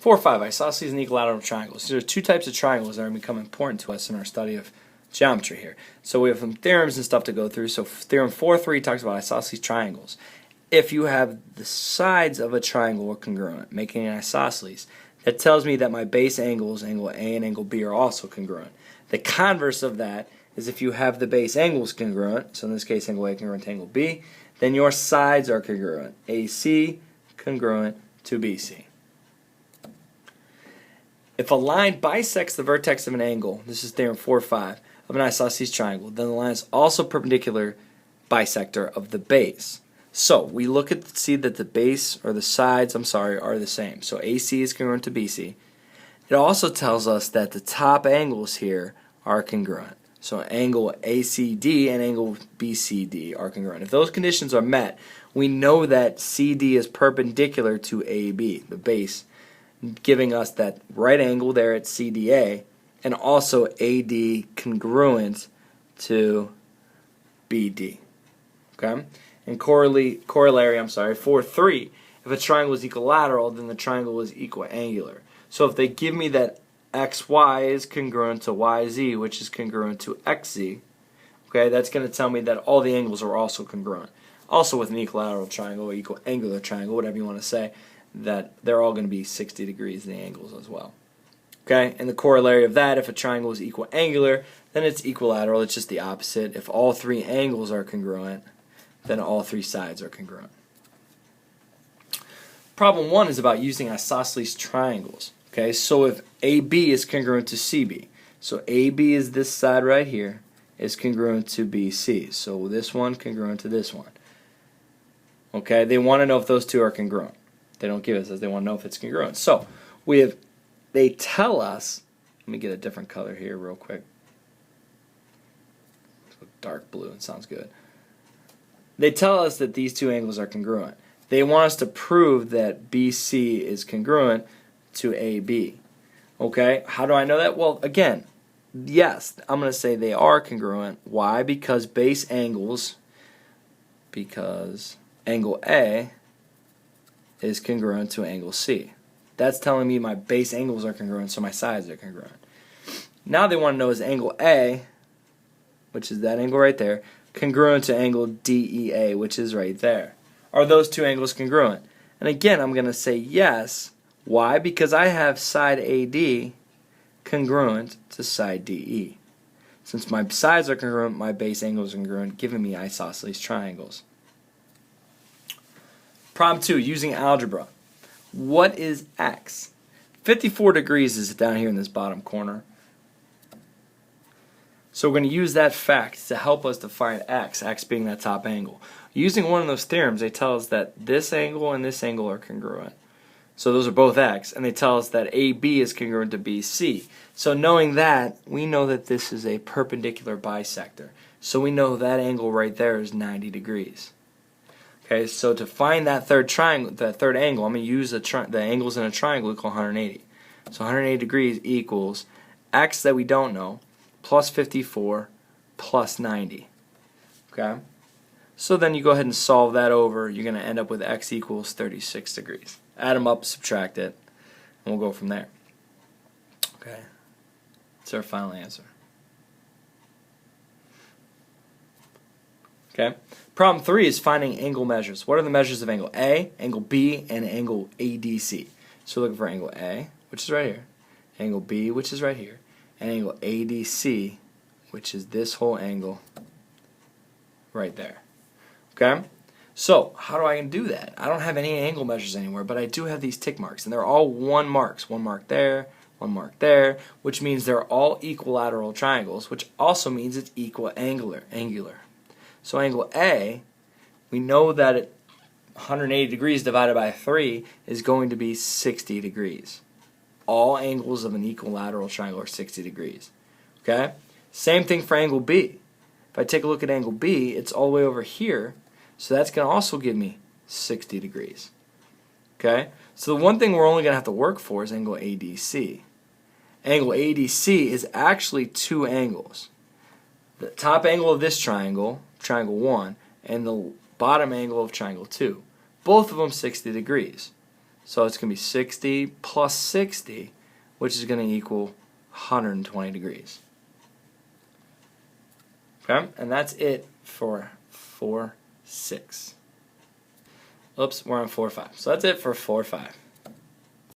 4 or 5, isosceles and equilateral triangles. These are two types of triangles that are going to become important to us in our study of geometry here. So we have some theorems and stuff to go through. So theorem 4.3 talks about isosceles triangles. If you have the sides of a triangle are congruent, making an isosceles, that tells me that my base angles, angle A and angle B, are also congruent. The converse of that is if you have the base angles congruent, so in this case angle A congruent to angle B, then your sides are congruent. AC congruent to BC. If a line bisects the vertex of an angle, this is theorem 4.5, of an isosceles triangle, then the line is also perpendicular bisector of the base. So we look at see that the base or the sides, are the same. So AC is congruent to BC. It also tells us that the top angles here are congruent. So angle ACD and angle BCD are congruent. If those conditions are met, we know that CD is perpendicular to AB, the base, giving us that right angle there at CDA, and also AD congruent to BD. Okay? And corollary, 4.3, if a triangle is equilateral, then the triangle is equiangular. So if they give me that XY is congruent to YZ, which is congruent to XZ, okay, that's going to tell me that all the angles are also congruent. Also with an equilateral triangle, or equiangular triangle, whatever you want to say, that they're all going to be 60 degrees, the angles as well. Okay, and the corollary of that, if a triangle is equiangular, then it's equilateral. It's just the opposite. If all three angles are congruent, then all three sides are congruent. Problem 1 is about using isosceles triangles. Okay, so if AB is congruent to CB, so AB is this side right here, is congruent to BC. So this one congruent to this one. Okay, they want to know if those two are congruent. They don't give us this, they want to know if it's congruent. So they tell us, let me get a different color here real quick. Dark blue, it sounds good. They tell us that these two angles are congruent. They want us to prove that BC is congruent to AB. Okay, how do I know that? Well, again, yes, I'm going to say they are congruent. Why? Because base angles, because angle A is congruent to angle C. That's telling me my base angles are congruent, so my sides are congruent. Now they want to know is angle A, which is that angle right there, congruent to angle DEA, which is right there. Are those two angles congruent? And again, I'm going to say yes. Why? Because I have side AD congruent to side DE. Since my sides are congruent, my base angles are congruent, giving me isosceles triangles. Problem 2, using algebra. What is X? 54 degrees is down here in this bottom corner. So we're going to use that fact to help us to find X, X being that top angle. Using one of those theorems, they tell us that this angle and this angle are congruent. So those are both X, and they tell us that AB is congruent to BC. So knowing that, we know that this is a perpendicular bisector. So we know that angle right there is 90 degrees. Okay, so to find that third triangle, that third angle, I'm going to use the angles in a triangle equal 180. So 180 degrees equals X that we don't know, plus 54, plus 90. Okay? So then you go ahead and solve that over. You're going to end up with X equals 36 degrees. Add them up, subtract it, and we'll go from there. Okay? That's our final answer. Okay? Problem 3 is finding angle measures. What are the measures of angle A, angle B, and angle ADC? So we're looking for angle A, which is right here, angle B, which is right here, and angle ADC, which is this whole angle right there. Okay? So, how do I do that? I don't have any angle measures anywhere, but I do have these tick marks, and they're all 1 marks. 1 mark there, 1 mark there, which means they're all equilateral triangles, which also means it's equiangular. So angle A, we know that at 180 degrees divided by 3 is going to be 60 degrees. All angles of an equilateral triangle are 60 degrees. Okay? Same thing for angle B. If I take a look at angle B, it's all the way over here, so that's going to also give me 60 degrees. Okay? So the one thing we're only going to have to work for is angle ADC. Angle ADC is actually 2 angles. The top angle of this triangle, triangle 1, and the bottom angle of triangle 2. Both of them 60 degrees. So it's going to be 60 plus 60, which is going to equal 120 degrees. Okay, and that's it for 4-6. Oops, we're on 4-5. So that's it for 4-5.